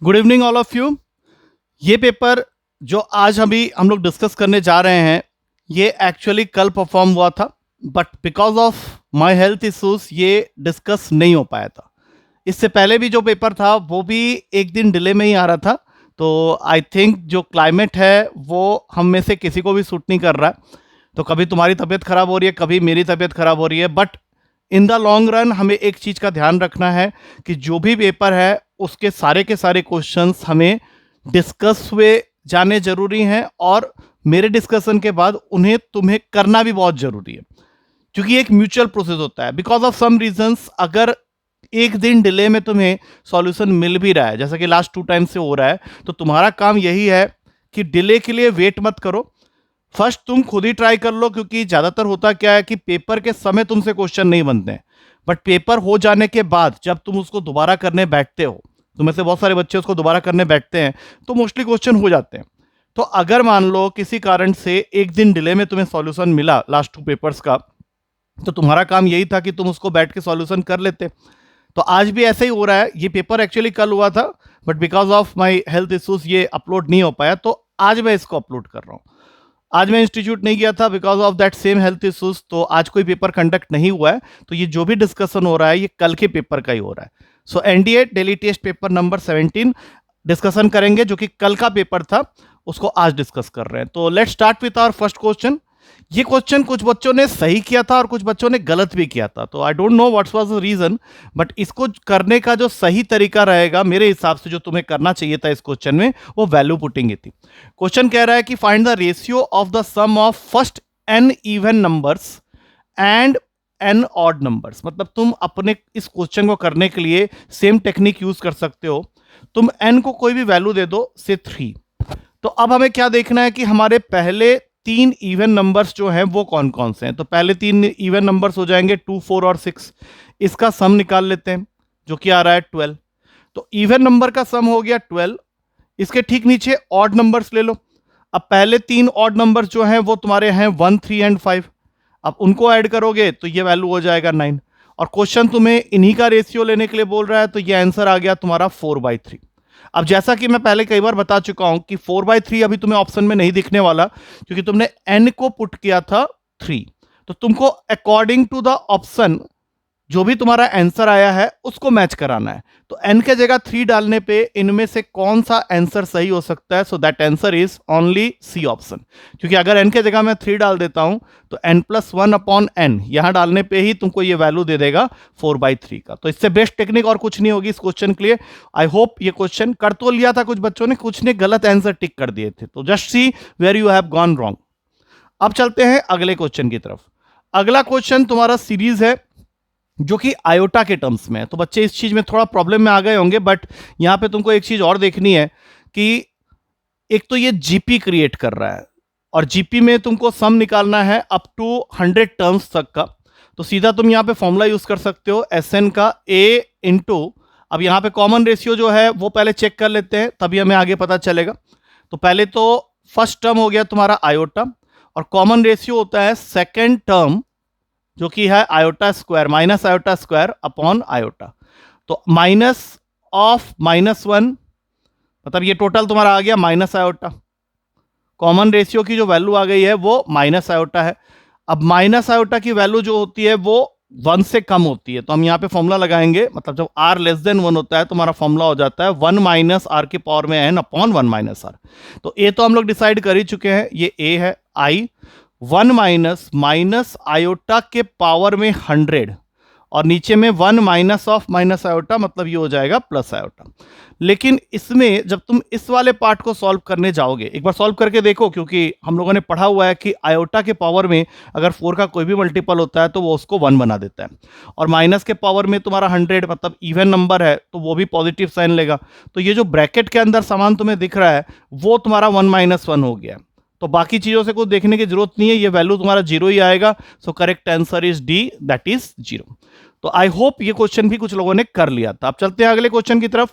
Good evening all of you. ये paper जो आज अभी हम लोग डिस्कस करने जा रहे हैं, ये एक्चुअली कल परफॉर्म हुआ था, but because of my health issues ये डिस्कस नहीं हो पाया था। इससे पहले भी जो पेपर था वो भी एक दिन डिले में ही आ रहा था। तो आई थिंक जो क्लाइमेट है वो हम में से किसी को भी सूट नहीं कर रहा है। तो कभी तुम्हारी तबीयत खराब हो रही है, कभी मेरी तबीयत खराब हो रही है, but in the long run हमें एक चीज़ का ध्यान रखना है कि जो भी पेपर है उसके सारे के सारे क्वेश्चंस हमें डिस्कस हुए जाने जरूरी हैं, और मेरे डिस्कशन के बाद उन्हें तुम्हें करना भी बहुत जरूरी है, क्योंकि एक म्यूचुअल प्रोसेस होता है। बिकॉज ऑफ सम रीजंस अगर एक दिन डिले में तुम्हें सॉल्यूशन मिल भी रहा है, जैसा कि लास्ट 2 टाइम से हो रहा है, तो तुम्हारा काम यही है कि डिले के लिए वेट मत करो। फर्स्ट तुम खुद ही ट्राई कर लो, क्योंकि ज़्यादातर होता क्या है कि पेपर के समय तुमसे क्वेश्चन नहीं बनते हैं, बट पेपर हो जाने के बाद जब तुम उसको दोबारा करने बैठते हो, तुम्हें से बहुत सारे बच्चे उसको दोबारा करने बैठते हैं, तो मोस्टली क्वेश्चन हो जाते हैं। तो अगर मान लो किसी कारण से एक दिन डिले में तुम्हें सॉल्यूशन मिला लास्ट 2 पेपर्स का, तो तुम्हारा काम यही था कि तुम उसको बैठ के सॉल्यूशन कर लेते। तो आज भी ऐसा ही हो रहा है। ये पेपर एक्चुअली कल हुआ था, but because of my health issues ये अपलोड नहीं हो पाया, तो आज मैं इसको अपलोड कर रहा हूँ। आज मैं इंस्टीट्यूट नहीं गया था because of that same health issues, तो आज कोई पेपर कंडक्ट नहीं हुआ है। तो ये जो भी डिस्कशन हो रहा है ये कल के पेपर का ही हो रहा है। So NDA daily test paper number 17 discussion करेंगे, जो कि कल का पेपर था, उसको आज डिस्कस कर रहे हैं। तो let's start with our first question. ये क्वेश्चन कुछ बच्चों ने सही किया था और कुछ बच्चों ने गलत भी किया था, तो I don't know what's was the reason, but इसको करने का जो सही तरीका रहेगा मेरे हिसाब से, जो तुम्हें करना चाहिए था इस क्वेश्चन में, वो वैल्यू पुटिंग ही थी। क्वेश्चन कह रहा है कि find the ratio of the sum of first n even numbers and n odd numbers. मतलब तुम अपने इस क्वेश्चन को करने के लिए सेम टेक्निक यूज कर सकते हो। तुम n को कोई भी वैल्यू दे दो, से 3। तो अब हमें क्या देखना है कि हमारे पहले 3 इवन नंबर्स जो हैं वो कौन कौन से हैं। तो पहले 3 इवन नंबर्स हो जाएंगे 2, 4 और 6। इसका सम निकाल लेते हैं, जो कि आ रहा है 12। तो इवन नंबर का सम हो गया 12। इसके ठीक नीचे ऑड नंबर्स ले लो। अब पहले 3 ऑड नंबर्स जो हैं वो तुम्हारे हैं 1, 3 एंड 5। अब उनको ऐड करोगे तो ये वैल्यू हो जाएगा 9। और क्वेश्चन तुम्हें इन्हीं का रेशियो लेने के लिए बोल रहा है, तो ये आंसर आ गया तुम्हारा 4/3। अब जैसा कि मैं पहले कई बार बता चुका हूं कि 4/3 अभी तुम्हें ऑप्शन में नहीं दिखने वाला, क्योंकि तुमने n को पुट किया था 3। तो तुमको अकॉर्डिंग टू द ऑप्शन जो भी तुम्हारा आंसर आया है उसको मैच कराना है। तो n के जगह 3 डालने पे इनमें से कौन सा आंसर सही हो सकता है? So that answer is only C option. क्योंकि अगर n के जगह मैं 3 डाल देता हूं तो n+1/n यहां डालने पे ही तुमको ये वैल्यू दे देगा 4/3 का। तो इससे बेस्ट टेक्निक और कुछ नहीं होगी इस क्वेश्चन के लिए। आई होप ये क्वेश्चन कर तो लिया था कुछ बच्चों ने, कुछ ने गलत आंसर टिक कर दिए थे। तो just see where you have gone wrong. अब चलते हैं अगले क्वेश्चन की तरफ। अगला क्वेश्चन तुम्हारा सीरीज है जो कि आयोटा के टर्म्स में है। तो बच्चे इस चीज में थोड़ा प्रॉब्लम में आ गए होंगे, बट यहां पे तुमको एक चीज और देखनी है कि एक तो ये जीपी क्रिएट कर रहा है, और जीपी में तुमको सम निकालना है अप टू 100 टर्म्स तक का। तो सीधा तुम यहां पे फॉर्मूला यूज कर सकते हो एसएन का ए इंटू, अब यहां पे कॉमन रेशियो जो है वो पहले चेक कर लेते हैं, तभी हमें आगे पता चलेगा। तो पहले तो फर्स्ट टर्म हो गया तुम्हारा आयोटा, और कॉमन रेशियो होता है सेकेंड टर्म जो कि है iota square, minus iota square upon iota. तो माइनस ऑफ -1, मतलब ये टोटल तुम्हारा आ गया माइनस आयोटा। कॉमन रेशियो की जो वैल्यू आ गई है वो माइनस आयोटा है। अब माइनस आयोटा की वैल्यू जो होती है वो 1 से कम होती है, तो हम यहाँ पे फॉर्मूला लगाएंगे। मतलब जब r लेस देन 1 होता है तो हमारा फॉर्मूला हो जाता है 1 माइनस आर के पावर में n अपॉन 1 माइनस आर। तो a तो हम लोग डिसाइड कर ही चुके हैं, ये a है। i 1 माइनस आयोटा के पावर में 100, और नीचे में 1 माइनस ऑफ माइनस आयोटा, मतलब ये हो जाएगा प्लस आयोटा। लेकिन इसमें जब तुम इस वाले पार्ट को सॉल्व करने जाओगे, एक बार सॉल्व करके देखो, क्योंकि हम लोगों ने पढ़ा हुआ है कि आयोटा के पावर में अगर 4 का कोई भी मल्टीपल होता है तो वो उसको 1 बना देता है, और माइनस के पावर में तुम्हारा 100 मतलब इवन नंबर है तो वो भी पॉजिटिव साइन लेगा। तो ये जो ब्रैकेट के अंदर सामान तुम्हें दिख रहा है वो तुम्हारा 1 - 1 हो गया। तो बाकी चीजों से कुछ देखने की जरूरत नहीं है, ये वैल्यू तुम्हारा 0 ही आएगा। सो correct answer is D, that is 0। तो आई होप ये क्वेश्चन भी कुछ लोगों ने कर लिया था। अब चलते हैं अगले क्वेश्चन की तरफ।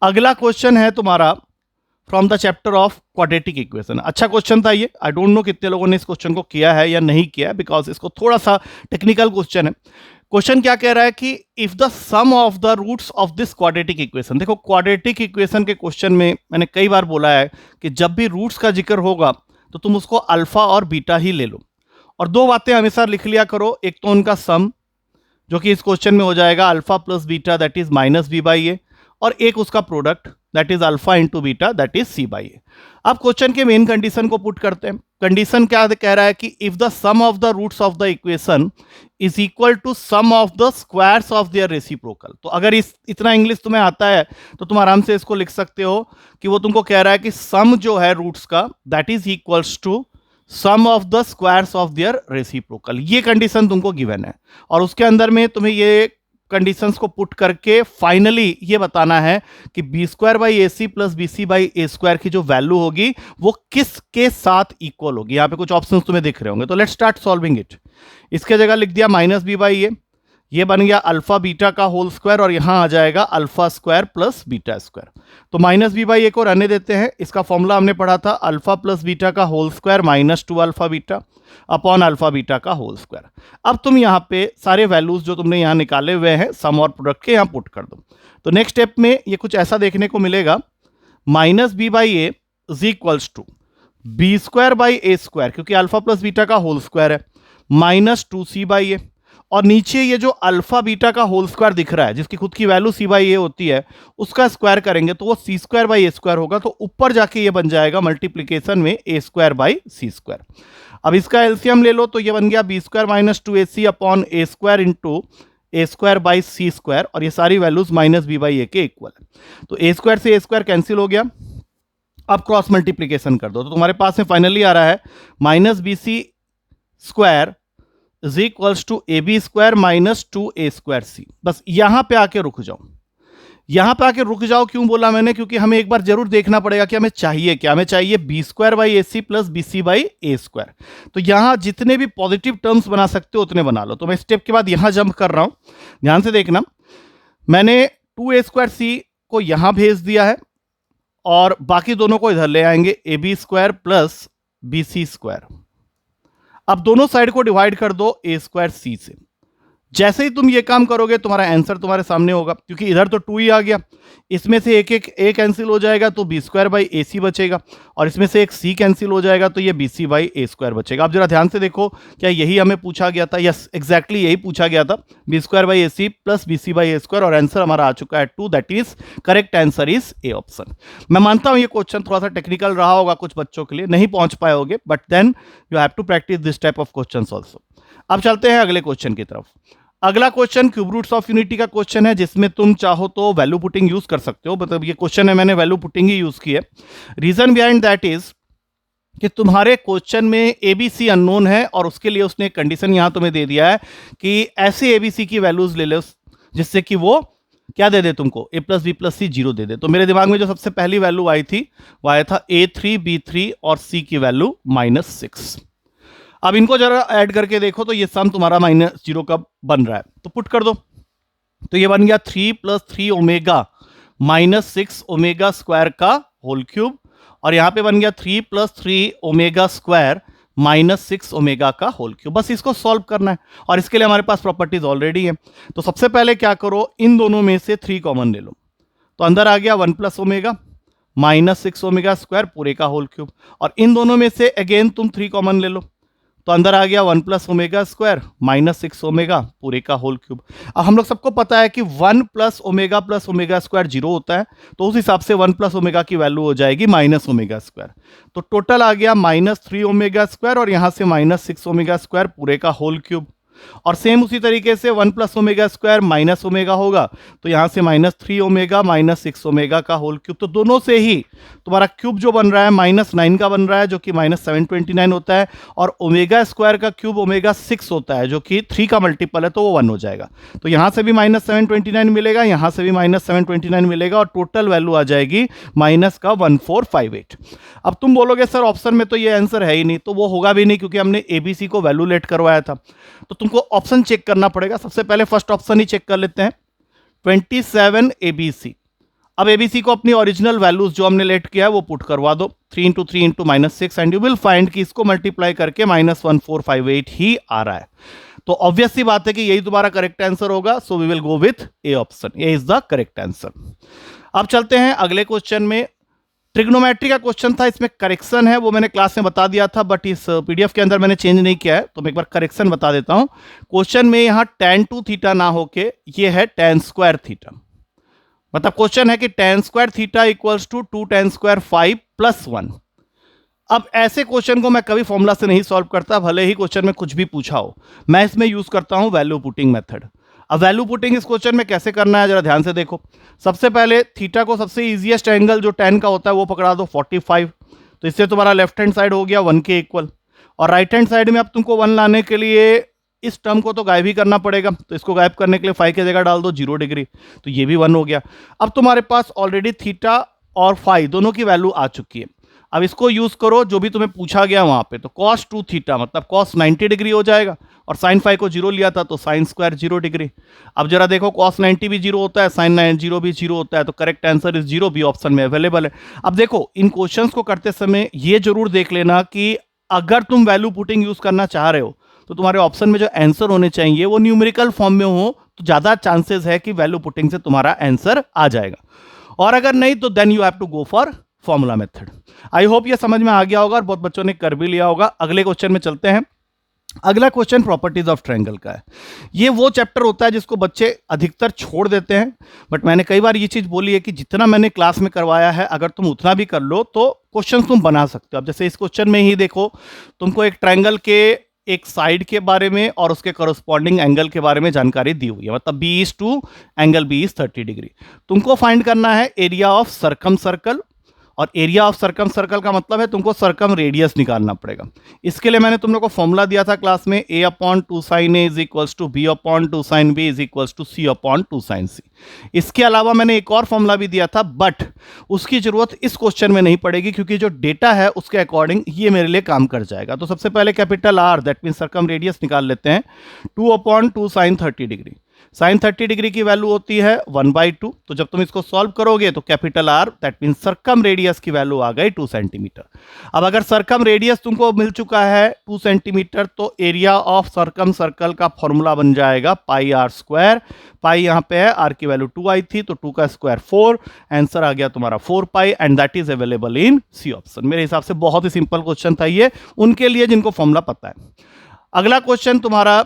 अगला क्वेश्चन है तुम्हारा from the chapter of quadratic equation. अच्छा क्वेश्चन था ये। आई डोंट नो कितने लोगों ने इस क्वेश्चन को किया है या नहीं किया है, बिकॉज इसको थोड़ा सा टेक्निकल क्वेश्चन है। क्वेश्चन क्या कह रहा है कि if the sum of the roots of this quadratic equation, देखो क्वाड्रेटिक इक्वेशन के क्वेश्चन में मैंने कई बार बोला है कि जब भी रूट्स का जिक्र होगा तो तुम उसको अल्फा और बीटा ही ले लो, और दो बातें हमेशा लिख लिया करो, एक तो उनका सम जो कि इस क्वेश्चन में हो जाएगा alpha plus beta that is minus B by ए, और एक उसका product that is alpha into beta that is C by A. अब क्वेश्चन के मेन कंडीशन को पुट करते हैं। कंडीशन क्या कह रहा है कि if the sum of the roots of the equation is equal to sum of the squares of their reciprocal. तो अगर इतना इंग्लिश तुम्हें आता है तो तुम आराम से इसको लिख सकते हो कि वो तुमको कह रहा है कि सम जो है रूट्स का that is equals to sum of the squares of their reciprocal. ये कंडीशन तुमको गिवन है, और उसके अंदर में तुम्हें ये कंडीशंस को पुट करके फाइनली ये बताना है कि b square by a c plus b c by a square की जो वैल्यू होगी वो किस के साथ इक्वल होगी। यहाँ पे कुछ ऑप्शंस तुम्हें दिख रहे होंगे, तो लेट्स स्टार्ट सॉल्विंग इट। इसके जगह लिख दिया माइनस बी बाई ए, ये बन गया अल्फा बीटा का होल स्क्वायर, और यहां आ जाएगा alpha square plus beta square. तो माइनस बी बाई ए को रहने देते हैं, इसका फॉर्मूला हमने पढ़ा था अल्फा प्लस बीटा का whole square minus 2 alpha beta upon alpha beta का होल स्क्वायर। अब तुम यहाँ पे सारे वैल्यूज जो तुमने यहाँ निकाले हुए हैं सम और प्रोडक्ट के यहाँ पुट कर दो। तो नेक्स्ट स्टेप में ये कुछ ऐसा देखने को मिलेगा, minus B by a is equals to b square by a square, क्योंकि अल्फा प्लस बीटा का होल स्क्वायर है, माइनस 2c बाई ए, और नीचे ये जो अल्फा बीटा का होल स्क्वायर दिख रहा है जिसकी खुद की वैल्यू सी बाई ए होती है उसका स्क्वायर करेंगे तो वो c square by a square होगा। तो ऊपर जाके ये बन जाएगा मल्टीप्लीकेशन में a square by c square. अब इसका एलसीएम ले लो तो ये बन गया b square minus 2ac upon a square into a square by c square, और ये सारी values minus B by a के इक्वल है। तो ए स्क्वायर से ए स्क्वायर कैंसिल हो गया। अब क्रॉस मल्टीप्लीकेशन कर दो तो तुम्हारे पास में फाइनली आ रहा है minus B C square is equals to A B square minus 2a square C. बस यहां पे आके रुक जाओ, यहां पे आके रुक जाओ। क्यों बोला मैंने? क्योंकि हमें एक बार जरूर देखना पड़ेगा कि हमें चाहिए क्या। हमें चाहिए b square by a c plus b c by a square. तो यहां जितने भी पॉजिटिव टर्म्स बना सकते हो उतने बना लो। तो मैं स्टेप के बाद यहां जंप कर रहा हूं, ध्यान से देखना। मैंने 2a स्क्वायर सी को यहां भेज दिया है और बाकी दोनों को इधर ले आएंगे, a B square plus b C square. अब दोनों साइड को डिवाइड कर दो ए स्क्वायर सी से। जैसे ही तुम ये काम करोगे तुम्हारा आंसर तुम्हारे सामने होगा, क्योंकि इधर तो 2 ही आ गया, इसमें से एक कैंसिल हो जाएगा तो बी स्क्वायर बाई ए सी बचेगा, और इसमें से एक सी कैंसिल हो जाएगा तो ये b c by a square बचेगा। अब जरा ध्यान से देखो, क्या यही हमें पूछा गया था? यस, एग्जैक्टली यही पूछा गया था, b square by a c plus b c by a square, और आंसर हमारा आ चुका है 2, that is correct answer is a option. मैं मानता हूं ये क्वेश्चन थोड़ा सा टेक्निकल रहा होगा कुछ बच्चों के लिए, नहीं पहुंच पाए होगे, but then you have to practice this type of question also. अब चलते हैं अगले क्वेश्चन की तरफ। अगला question cube roots of unity का क्वेश्चन है, जिसमें तुम चाहो तो वैल्यू पुटिंग यूज कर सकते हो। मतलब ये क्वेश्चन है, मैंने वैल्यू पुटिंग ही यूज की है। रीजन बिहाइंड दैट इज कि तुम्हारे क्वेश्चन में एबीसी अननोन है, और उसके लिए उसने एक कंडीशन यहां तुम्हें दे दिया है कि ऐसे एबीसी की वैल्यूज ले लो जिससे कि वो क्या दे दे तुमको, ए प्लस बी प्लस सी 0 दे दे। तो मेरे दिमाग में जो सबसे पहली वैल्यू आई थी वो आया था A3 B3 और सी की वैल्यू -6। अब इनको जरा ऐड करके देखो तो ये सम तुम्हारा -0 का बन रहा है, तो पुट कर दो। तो ये बन गया 3 + 3 ओमेगा -6 ओमेगा स्क्वायर का होल क्यूब, और यहां पे बन गया 3 + 3 ओमेगा स्क्वायर -6 ओमेगा का होल क्यूब। बस इसको सॉल्व करना है, और इसके लिए हमारे पास प्रॉपर्टीज ऑलरेडी है। तो सबसे पहले क्या करो, इन दोनों में से 3 कॉमन ले लो। तो अंदर आ गया 1 + ओमेगा -6 ओमेगा स्क्वायर पूरे का होल क्यूब, और इन दोनों में से अगेन तुम 3 कॉमन ले लो। तो अंदर आ गया 1 + ओमेगा स्क्वायर -6 ओमेगा पूरे का होल क्यूब। अब हम लोग सबको पता है कि 1 + ओमेगा स्क्वायर 0 होता है, तो उस हिसाब से 1 + ओमेगा की वैल्यू हो जाएगी -ओमेगा स्क्वायर। तो टोटल आ गया -3 ओमेगा स्क्वायर, और यहां से -6 ओमेगा स्क्वायर पूरे का होल क्यूब। और सेम उसी तरीके से 1 + ओमेगा स्क्वायर माइनस ओमेगा होगा, तो यहां से -3 ओमेगा -6 ओमेगा का होल क्यूब। तो दोनों से ही तुम्हारा क्यूब जो बन रहा है -9 का बन रहा है, जो कि -729 होता है, और ओमेगा स्क्वायर का क्यूब -6 होता है, जो कि 3 का मल्टीपल है, तो वो 1 हो जाएगा। तो यहां से भी -729 मिलेगा, यहां से भी -729 मिलेगा, और टोटल वैल्यू आ जाएगी -1458। अब तुम बोलोगे सर ऑप्शन में तो ये आंसर है ही नहीं, तो वो होगा भी नहीं क्योंकि हमने एबीसी को वैल्यू लेट करवाया था। तो तुमको ऑप्शन चेक करना पड़ेगा। सबसे पहले फर्स्ट ऑप्शन ही चेक कर लेते हैं, 27 ABC। अब एबीसी को अपनी ओरिजिनल वैल्यूज जो हमने लेट किया है वो पुट करवा दो, 3 into 3 into -6 and you will find कि इसको मल्टीप्लाई करके -1458 ही आ रहा है। तो ऑब्वियस सी बात है कि यही तुम्हारा करेक्ट आंसर होगा, so we will go with a option, a is the correct answer. अब चलते हैं अगले क्वेश्चन में। ट्रिग्नोमेट्री का क्वेश्चन था, इसमें करेक्शन है, वो मैंने क्लास में बता दिया था, बट इस पीडीएफ के अंदर मैंने चेंज नहीं किया है, तो मैं एक बार करेक्शन बता देता हूं। क्वेश्चन में यहां tan 2 थीटा ना होके ये है tan स्क्वायर थीटा। मतलब क्वेश्चन है कि tan square theta equals to 2 tan square 5 + 1। अब ऐसे क्वेश्चन को मैं कभी फॉर्मूला से नहीं सॉल्व करता, भले ही क्वेश्चन में कुछ भी पूछा हो, मैं इसमें यूज करता हूं वैल्यू पुटिंग मेथड। अब वैल्यू पुटिंग इस क्वेश्चन में कैसे करना है जरा ध्यान से देखो। सबसे पहले थीटा को सबसे इजीएस्ट एंगल जो tan का होता है वो पकड़ा दो 45, तो इससे तुम्हारा लेफ्ट हैंड साइड हो गया 1 के इक्वल, और राइट हैंड साइड में अब तुमको 1 लाने के लिए इस टर्म को तो गायब ही करना पड़ेगा, तो इसको गायब करने के लिए 5 की जगह डाल दो 0 डिग्री, तो ये भी 1 हो गया। अब तुम्हारे पास ऑलरेडी थीटा और फाई दोनों की वैल्यू आ चुकी है। अब इसको यूज करो जो भी तुम्हें पूछा गया वहां पे, तो cos 2 थीटा मतलब cos 90 डिग्री हो जाएगा, और sin फाई को 0 लिया था तो sin स्क्वायर 0 डिग्री। अब जरा देखो cos 90 भी 0 होता है, sin 90 भी 0 होता है, तो करेक्ट आंसर इज 0, भी ऑप्शन में अवेलेबल है। अब देखो इन क्वेश्चंस को करते समय ये जरूर देख लेना कि अगर तुम वैल्यू पुटिंग यूज करना चाह रहे हो तो तुम्हारे ऑप्शन में जो आंसर होने चाहिए वो न्यूमेरिकल फॉर्म में हो, तो ज्यादा चांसेस है कि वैल्यू पुटिंग से तुम्हारा आंसर आ जाएगा, और अगर नहीं तो then you have to go for formula method. I hope ये समझ में आ गया होगा और बहुत बच्चों ने कर भी लिया होगा। अगले क्वेश्चन में चलते हैं। अगला क्वेश्चन प्रॉपर्टीज ऑफ ट्रायंगल का है। ये वो चैप्टर होता है जिसको बच्चे अधिकतर छोड़ देते हैं, बट मैंने कई बार ये चीज बोली है कि जितना मैंने क्लास में करवाया है अगर तुम उतना भी कर लो तो क्वेश्चन तुम बना सकते हो। अब जैसे इस क्वेश्चन में ही देखो, तुमको एक ट्रायंगल के एक साइड के बारे में और उसके करस्पॉन्डिंग एंगल के बारे में जानकारी दी हुई है, मतलब B is 2 angle B is 30 degree. तुमको फाइंड करना है एरिया ऑफ सर्कम सर्कल, और एरिया ऑफ सर्कम सर्कल का मतलब है तुमको सर्कम रेडियस निकालना पड़ेगा। इसके लिए मैंने तुम लोग को फॉर्मूला दिया था क्लास में, a/2 sin a is equals to b/2 sin b is equals to c/2 sin c। इसके अलावा मैंने एक और फॉर्मूला भी दिया था, बट उसकी जरूरत इस क्वेश्चन में नहीं पड़ेगी क्योंकि जो डेटा है उसके अकॉर्डिंग ये मेरे लिए काम कर जाएगा। तो सबसे पहले capital R that mean circum radius निकाल लेते हैं, 2/2 sin 30 डिग्री। साइन 30 डिग्री की वैल्यू होती है 1/2, तो जब तुम इसको सॉल्व करोगे तो capital R that mean circum radius की वैल्यू आ गई 2 सेंटीमीटर। अब अगर सर्कम रेडियस तुमको मिल चुका है 2 सेंटीमीटर, तो एरिया ऑफ सर्कम सर्कल का फॉर्मूला बन जाएगा पाई R स्क्वायर। पाई यहाँ पे है, R की वैल्यू 2 आई थी तो 2 का स्क्वायर 4, आंसर आ गया तुम्हारा 4 pi, and that is available in C option. मेरे हिसाब से बहुत ही सिंपल क्वेश्चन था ये उनके लिए जिनको फॉर्मूला पता है। अगला क्वेश्चन तुम्हारा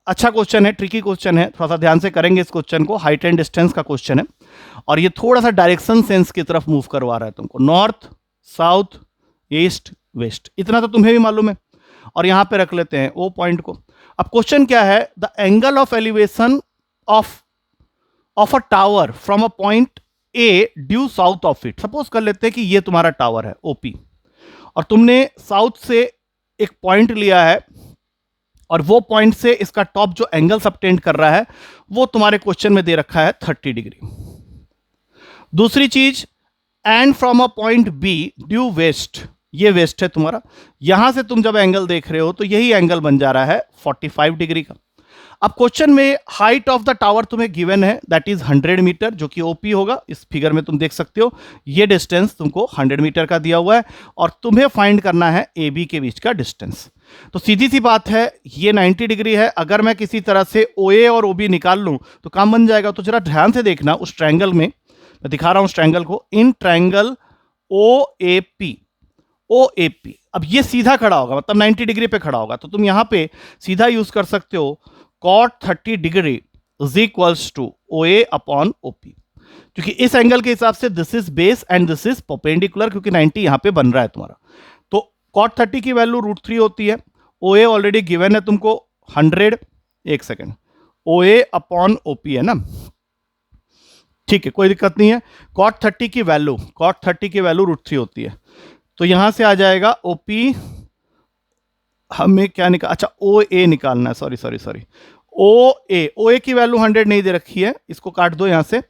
अच्छा क्वेश्चन है, ट्रिकी क्वेश्चन है, थोड़ा सा ध्यान से करेंगे इस क्वेश्चन को। हाइट एंड डिस्टेंस का क्वेश्चन है और ये थोड़ा सा डायरेक्शन सेंस की तरफ मूव करवा रहा है तुमको, नॉर्थ साउथ ईस्ट वेस्ट, इतना तो तुम्हें भी मालूम है। और यहां पे रख लेते हैं ओ पॉइंट को। अब क्वेश्चन क्या है, the angle of elevation of a tower from a point A due south of it. Suppose कर लेते हैं कि ये तुम्हारा टावर है ओपी, और तुमने साउथ से एक पॉइंट लिया है और वो पॉइंट से इसका टॉप जो एंगल सबटेंड कर रहा है वो तुम्हारे क्वेश्चन में दे रखा है 30 डिग्री। दूसरी चीज, and from a point b due west, ये वेस्ट है तुम्हारा, यहां से तुम जब एंगल देख रहे हो तो यही एंगल बन जा रहा है 45 डिग्री का। अब क्वेश्चन में हाइट ऑफ द टावर तुम्हें गिवन है दैट इज 100 मीटर, जो कि ओपी होगा, इस फिगर में तुम देख सकते हो। ये डिस्टेंस तुमको 100 मीटर का दिया हुआ है और तुम्हें फाइंड करना है ए बी के बीच का डिस्टेंस। तो सीधी सी बात है, ये 90 डिग्री है, अगर मैं किसी तरह से OA और OB निकाल लूं तो काम बन जाएगा। तो जरा ध्यान से देखना उस ट्रायंगल में, मैं दिखा रहा हूं उस ट्रायंगल को, इन ट्रायंगल OAP। अब ये सीधा खड़ा होगा, मतलब 90 डिग्री पे खड़ा होगा, तो तुम यहां पे सीधा यूज कर सकते हो cot 30 degree is equals to OA upon OP, क्योंकि इस एंगल के हिसाब से this is base and this is perpendicular, क्योंकि 90 यहां पे बन रहा है तुम्हारा। तो cot 30 की वैल्यू √3 होती है, OA ऑलरेडी गिवन है तुमको 100, एक सेकेंड, OA अपॉन OP है ना, ठीक है कोई दिक्कत नहीं है। cot 30 की वैल्यू √3 होती है, तो यहां से आ जाएगा OP, हमें क्या निकाल, अच्छा OA निकालना है, सॉरी OA की वैल्यू 100 नहीं दे रखी है, इसको काट दो यहां से,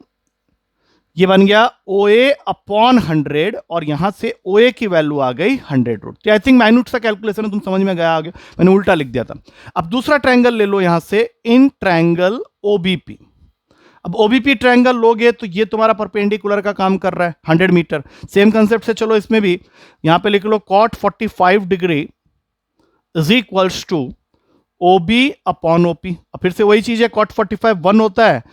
ये बन गया OA अपॉन 100 और यहां से OA की वैल्यू आ गई 100√3। आई थिंक माइन्यूट सा कैलकुलेशन है, तुम समझ में गया आगे, मैंने उल्टा लिख दिया था। अब दूसरा ट्रायंगल ले लो यहां से, इन ट्रायंगल OBP। अब ओबीपी ट्रायंगल लोगे तो ये तुम्हारा परपेंडिकुलर का काम कर रहा है 100 मीटर। सेम कंसेप्ट से चलो इसमें भी यहां पे लिख लो cot 45 degree is equals to OB upon OP। अब फिर से वही चीज है, cot 45 1 होता है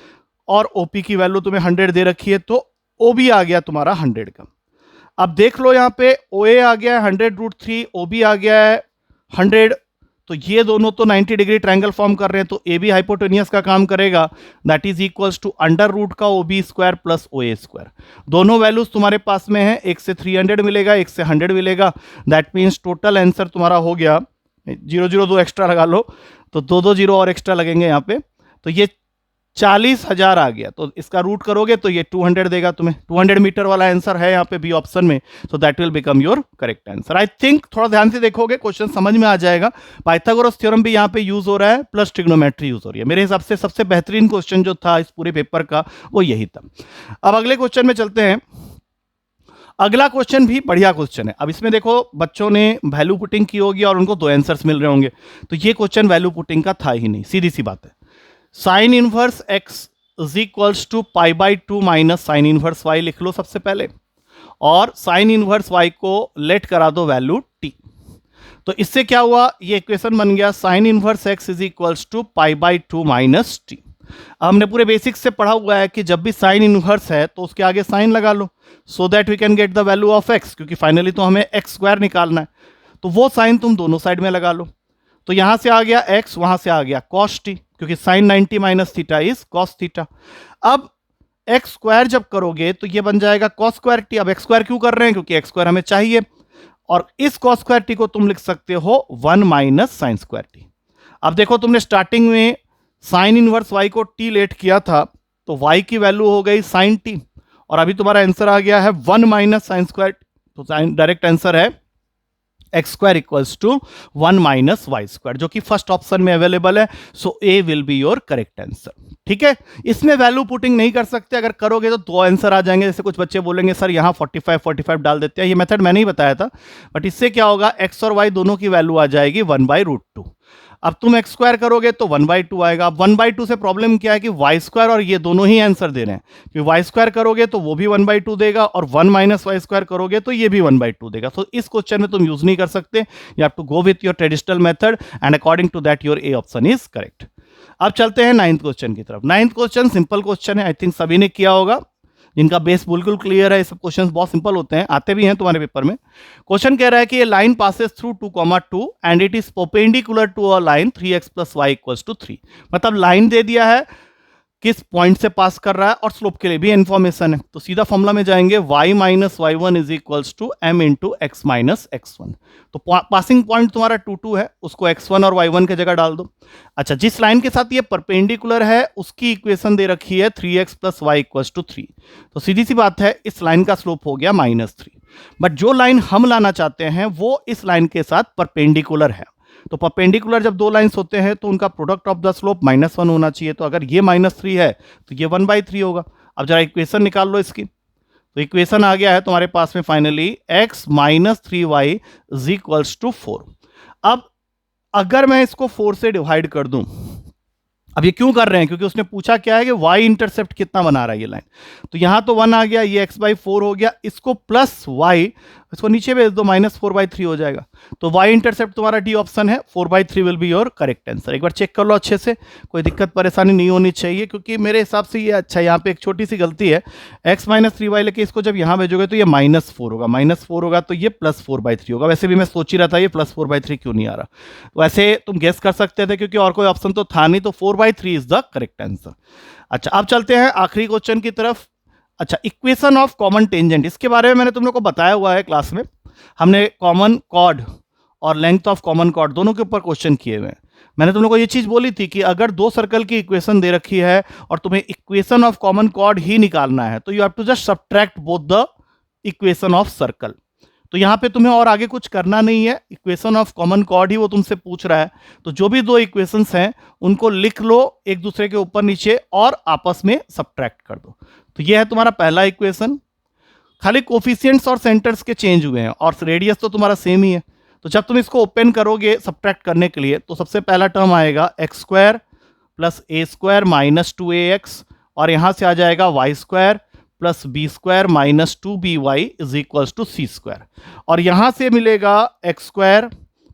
और OP की वैल्यू तुम्हें 100 दे रखी है, तो OB आ गया तुम्हारा 100 का। अब देख लो यहाँ पे OA आ गया है 100√3, OB आ गया है 100, तो ये दोनों तो 90 डिग्री ट्रायंगल फॉर्म कर रहे हैं, तो AB हाइपोटेनियस का काम करेगा, that is equals to under root का OB square plus OA square. दोनों वैल्यूज तुम्हारे पास में है, एक से 300 मिलेगा, एक से 100 मिलेगा, दैट मीन्स टोटल आंसर तुम्हारा हो गया 002 एक्स्ट्रा लगा लो, तो 2 जीरो और एक्स्ट्रा लगेंगे यहाँ पे, तो ये 40,000 आ गया। तो इसका रूट करोगे तो ये 200 देगा तुम्हें, 200 मीटर वाला आंसर है यहाँ पे बी ऑप्शन में, so that will become your correct answer. I think थोड़ा ध्यान से देखोगे क्वेश्चन समझ में आ जाएगा। पाइथागोरस थ्योरम भी यहाँ पे यूज हो रहा है, प्लस ट्रिग्नोमेट्री यूज हो रही है। मेरे हिसाब से सबसे बेहतरीन क्वेश्चन जो था इस पूरे पेपर का वो यही था। अब अगले क्वेश्चन में चलते हैं। अगला क्वेश्चन भी बढ़िया क्वेश्चन है। अब इसमें देखो बच्चों ने वैल्यू पुटिंग की होगी और उनको 2 आंसर्स मिल रहे होंगे, तो ये क्वेश्चन वैल्यू पुटिंग का था ही नहीं, सीधी सी बात है। Sine inverse X is equals to π/2 minus sine inverse Y लिख लो सबसे पहले, और साइन इनवर्स वाई को लेट करा दो वैल्यू टी। तो इससे क्या हुआ, ये इक्वेशन बन गया sine inverse X is equals to π/2 minus T. हमने पूरे बेसिक्स से पढ़ा हुआ है कि जब भी साइन इनवर्स है तो उसके आगे साइन लगा लो, so that we can get the value of X, क्योंकि फाइनली तो हमें एक्स स्क्वायर निकालना है, तो वो साइन तुम दोनों साइड में लगा लो। तो यहां से आ गया एक्स, वहां से आ गया कॉस टी, क्योंकि sine 90 minus theta is cos theta. अब एक्स स्क्वायर जब करोगे तो ये बन जाएगा कॉस स्क्वायर टी। अब एक्स स्क्वायर क्यों कर रहे हैं, क्योंकि एक्स स्क्वायर हमें चाहिए, और इस कॉस स्क्वायर टी को तुम लिख सकते हो 1 माइनस साइन स्क्वायर टी। अब देखो तुमने स्टार्टिंग में साइन इनवर्स वाई को टी लेट किया था, तो वाई की वैल्यू हो गई साइन टी, और अभी तुम्हारा आंसर आ गया है 1 माइनस साइन स्क्वायर टी, तो डायरेक्ट आंसर है X square equals to 1 minus Y square, जो कि फर्स्ट ऑप्शन में अवेलेबल है, so A will be your correct answer. ठीक है, इसमें वैल्यू पुटिंग नहीं कर सकते, अगर करोगे तो 2 आंसर आ जाएंगे। जैसे कुछ बच्चे बोलेंगे सर यहाँ 45 डाल देते हैं, ये मेथड मैंने ही बताया था, बट इससे क्या होगा, एक्स और वाई दोनों की वैल्यू आ जाएगी 1/√2। अब तुम एक्स स्क्वायर करोगे तो 1/2 आएगा। अब 1/2 से प्रॉब्लम क्या है कि वाई स्क्वायर और ये दोनों ही आंसर दे रहे हैं, कि वाई स्क्वायर करोगे तो वो भी 1/2 देगा, और 1 माइनस वाई स्क्वायर करोगे तो ये भी 1/2 देगा। तो इस क्वेश्चन में तुम यूज नहीं कर सकते, you have to go with your traditional method, and according to that your a option is correct. अब चलते हैं 9th क्वेश्चन की तरफ। 9th क्वेश्चन सिंपल क्वेश्चन है, आई थिंक सभी ने किया होगा, जिनका बेस बिल्कुल क्लियर है। ये सब क्वेश्चंस बहुत सिंपल होते हैं, आते भी हैं तुम्हारे पेपर में। क्वेश्चन कह रहा है कि ये line passes through 2,2 and it is perpendicular to a line 3x + y = 3। मतलब लाइन दे दिया है, किस पॉइंट से पास कर रहा है, और स्लोप के लिए भी इंफॉर्मेशन है। तो सीधा फॉर्मूला में जाएंगे, y - y1 = m × x - x1। तो पासिंग पॉइंट तुम्हारा 2 2 है, उसको x1 और y1 की जगह डाल दो। अच्छा, जिस लाइन के साथ ये परपेंडिकुलर है उसकी इक्वेशन दे रखी है 3x + y = 3। तो सीधी सी बात है, इस लाइन का स्लोप हो गया -3। बट जो लाइन हम लाना चाहते हैं वो इस लाइन के साथ परपेंडिकुलर है। तो परपेंडिकुलर जब 2 लाइंस होते हैं तो उनका प्रोडक्ट ऑफ द स्लोप -1 होना चाहिए। तो अगर ये -3 है तो ये 1/3 होगा। अब जरा इक्वेशन निकाल लो इसकी। तो इक्वेशन आ गया है तुम्हारे पास में फाइनली x - 3y = 4। अब अगर मैं इसको 4 से डिवाइड कर दूं, अब ये क्यों कर रहे हैं, क्योंकि उसने पूछा क्या है कि y इंटरसेप्ट कितना बना रहा है ये लाइन। तो यहां तो 1 आ गया, ये x/4 हो गया, इसको प्लस y, इसको नीचे भेज दो, -4/3 हो जाएगा। तो y इंटरसेप्ट तुम्हारा डी ऑप्शन है, 4/3 will be your correct answer. एक बार चेक कर लो अच्छे से, कोई दिक्कत परेशानी नहीं होनी चाहिए, क्योंकि मेरे हिसाब से ये अच्छा है। यहाँ पे एक छोटी सी गलती है, x - 3y लेके इसको जब यहाँ भेजोगे तो ये -4 होगा, -4 होगा तो ये +4/3 होगा। वैसे भी मैं सोच ही रहा था ये +4/3 क्यों नहीं आ रहा। वैसे तुम गेस कर सकते थे, क्योंकि और कोई ऑप्शन तो था नहीं, तो 4/3 इज द करेक्ट आंसर। अच्छा, अब चलते हैं आखिरी क्वेश्चन की तरफ। अच्छा, इक्वेशन ऑफ कॉमन टेंजेंट, इसके बारे में मैंने तुम लोग को बताया हुआ है क्लास में। हमने कॉमन कॉर्ड और लेंथ ऑफ कॉमन कॉर्ड दोनों के ऊपर क्वेश्चन किए हुए हैं। मैंने तुम लोग को ये चीज बोली थी कि अगर 2 सर्कल की इक्वेशन दे रखी है और तुम्हें इक्वेशन ऑफ कॉमन कॉर्ड ही निकालना है, तो you have to just subtract both the equation of circle. तो यहां पे तुम्हें और आगे कुछ करना नहीं है, इक्वेशन ऑफ कॉमन कॉर्ड ही वो तुमसे पूछ रहा है। तो जो भी 2 इक्वेशंस हैं उनको लिख लो एक दूसरे के ऊपर नीचे और आपस में सब्ट्रैक्ट कर दो। तो ये है तुम्हारा पहला इक्वेशन, खाली कोफिशिएंट्स और सेंटर्स के चेंज हुए हैं, और रेडियस तो तुम्हारा सेम ही है। तो जब तुम इसको ओपन करोगे सब्ट्रैक्ट करने के लिए, तो सबसे पहला टर्म आएगा x² + a² - 2ax और यहां से आ जाएगा y square plus b square minus 2by is equals to c square, और यहां से मिलेगा x square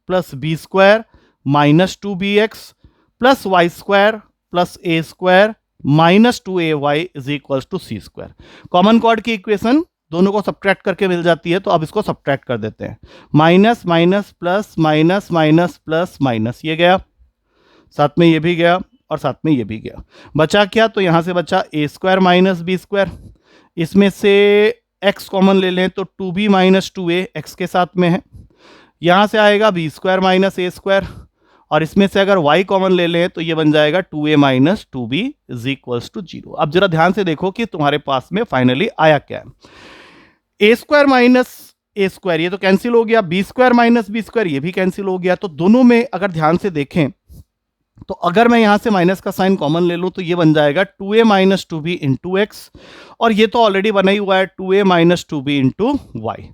plus b square minus 2bx plus y square plus a square minus 2ay is equals to c square. Common chord की equation दोनों को subtract करके मिल जाती है, तो अब इसको सब्ट्रैक्ट कर देते हैं। Minus minus plus minus minus plus minus, ये गया, साथ में ये भी गया और साथ में ये भी गया। बचा क्या? तो यहां से बचा ए स्क्वायर माइनस बी स्क्वायर, इसमें से x कॉमन ले लें तो 2b माइनस 2a x के साथ में है, यहां से आएगा B square minus a square, और इसमें से अगर y कॉमन ले लें तो ये बन जाएगा 2a minus 2b is equals to 0। अब जरा ध्यान से देखो कि तुम्हारे पास में फाइनली आया क्या है। A square minus a square ये तो कैंसिल हो गया, b square minus b square ये भी कैंसिल हो गया। तो दोनों में अगर ध्यान से देखें तो अगर मैं यहां से माइनस का साइन कॉमन ले लूं तो ये बन जाएगा 2a minus 2b into x, और ये तो ऑलरेडी बना ही हुआ है 2a minus 2b into y,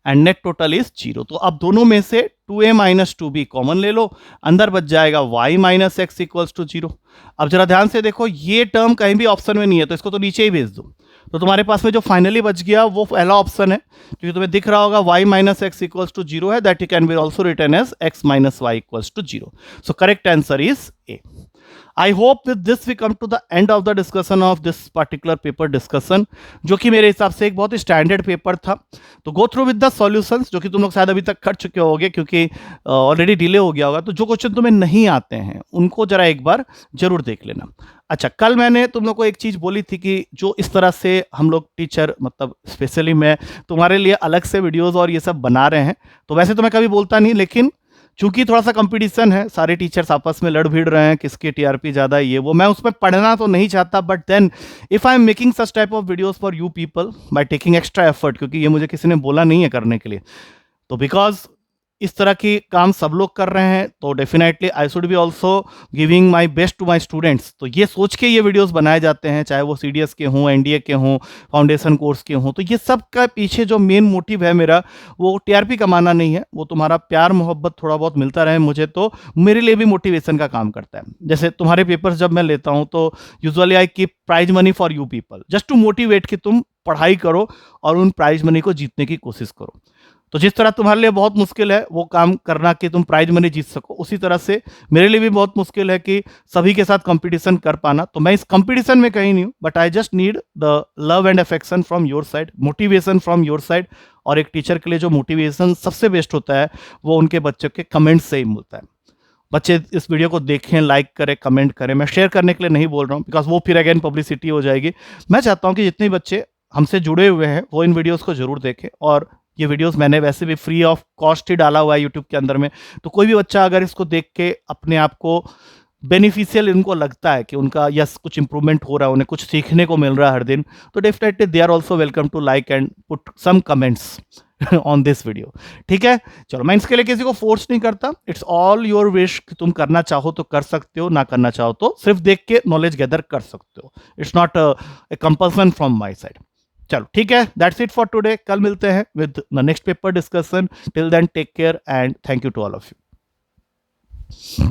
and net total is 0। तो अब दोनों में से 2a माइनस 2b कॉमन ले लो, अंदर बच जाएगा y minus x equals to 0। अब जरा ध्यान से देखो, ये टर्म कहीं भी ऑप्शन में नहीं है तो इसको तो नीचे ही भेज दो, तो तुम्हारे पास में जो फाइनली बच गया वो पहला ऑप्शन है, क्योंकि तुम्हें दिख रहा होगा y minus x equals to 0 है, that can be also written as x minus y equals to 0। So correct answer is a. I hope with this we come to the end of the discussion of this particular paper discussion, जो कि मेरे हिसाब से एक बहुत ही standard paper था। तो go through with the solutions, जो कि तुम लोग शायद अभी तक कर चुके होगे क्योंकि ऑलरेडी डिले हो गया होगा। तो जो क्वेश्चन तुम्हें नहीं आते हैं उनको जरा एक बार जरूर देख लेना। अच्छा, कल मैंने तुम लोग को एक चीज़ बोली थी कि जो इस तरह से हम लोग टीचर, मतलब स्पेशली मैं तुम्हारे लिए अलग से वीडियोज़ और ये सब बना रहे हैं। तो वैसे तो मैं कभी बोलता नहीं, लेकिन चूंकि थोड़ा सा कंपटीशन है, सारे टीचर्स आपस में लड़ भिड़ रहे हैं किसके टीआरपी ज़्यादा है, ये वो, मैं उसमें पढ़ना तो नहीं चाहता, but then if I am making such type of videos for you people by taking extra effort, क्योंकि ये मुझे किसी ने बोला नहीं है करने के लिए, तो बिकॉज इस तरह की काम सब लोग कर रहे हैं तो definitely I should be also giving my best to my students. तो ये सोच के ये वीडियोस बनाए जाते हैं, चाहे वो CDS के हों, NDA के हों, फाउंडेशन कोर्स के हों। तो ये सब का पीछे जो मेन मोटिव है मेरा, वो TRP कमाना नहीं है, वो तुम्हारा प्यार मोहब्बत थोड़ा बहुत मिलता रहे मुझे, तो मेरे लिए भी मोटिवेशन का काम करता है। जैसे तुम्हारे पेपर्स जब मैं लेता हूँ तो usually I keep prize money for you people, just to motivate कि तुम पढ़ाई करो और उन प्राइज मनी को जीतने की कोशिश करो। तो जिस तरह तुम्हारे लिए बहुत मुश्किल है वो काम करना कि तुम प्राइज मनी जीत सको, उसी तरह से मेरे लिए भी बहुत मुश्किल है कि सभी के साथ कंपटीशन कर पाना। तो मैं इस कंपटीशन में कहीं नहीं हूँ, but I just need the love and affection from your side, motivation from your side. और एक टीचर के लिए जो मोटिवेशन सबसे बेस्ट होता है वो उनके बच्चों के कमेंट से ही मिलता है। बच्चे इस वीडियो को देखें, लाइक करें, कमेंट करें। मैं शेयर करने के लिए नहीं बोल रहा हूँ, बिकॉज वो फिर अगेन पब्लिसिटी हो जाएगी। मैं चाहता हूँ कि जितने बच्चे हमसे जुड़े हुए हैं वो इन वीडियोस को जरूर देखें, और ये वीडियोस मैंने वैसे भी फ्री ऑफ कॉस्ट ही डाला हुआ है यूट्यूब के अंदर में। तो कोई भी बच्चा अगर इसको देख के अपने आप को बेनिफिशियल इनको लगता है कि उनका यस कुछ इंप्रूवमेंट हो रहा है, उन्हें कुछ सीखने को मिल रहा है हर दिन, तो definitely they are also welcome to like and put some comments on this video. ठीक है, चलो, मैं इसके लिए किसी को फोर्स नहीं करता, इट्स ऑल योर विश। तुम करना चाहो तो कर सकते हो, ना करना चाहो तो सिर्फ देख के नॉलेज गैदर कर सकते हो। It's not a compulsion from my side. चलो ठीक है, दैट्स इट फॉर टुडे। कल मिलते हैं with the next paper discussion. Till then take care and thank you to all of you.